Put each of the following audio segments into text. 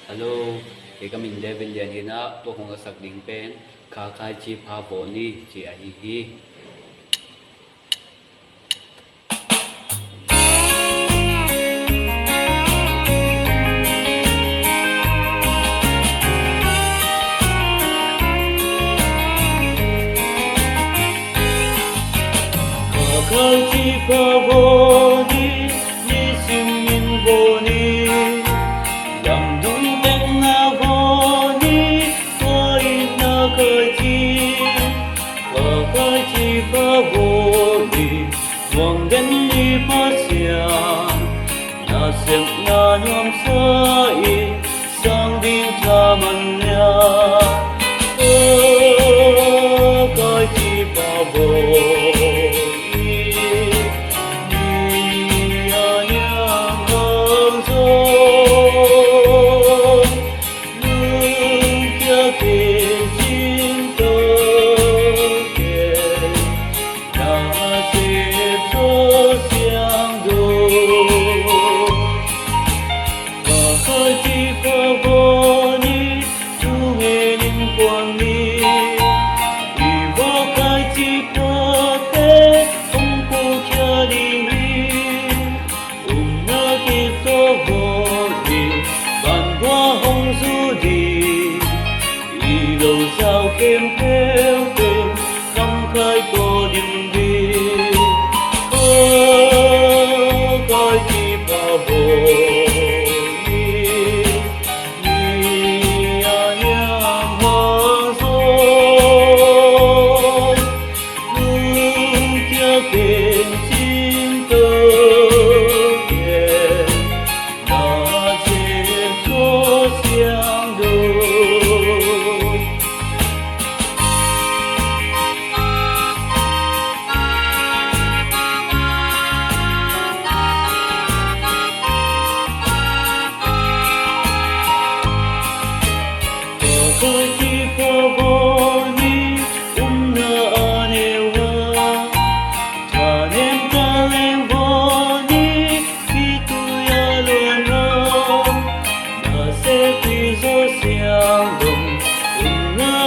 Hello, thì cái mình David liền thì nó tôi không có xác định bên khá khai chi phá vốn đi chỉ ai hi khá khai chi phá vốn đi như sim min vốn đi làm đúng bên na vốn đi tôi na khai chi phá vốn đi vòng đến đi phát xiang na xem na nhom sai sang đi cha man ya khai chi phá vốn đầu sao kiếm theo tên không khai tô điểm đi coi chi bao bồ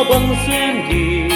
băng xem đi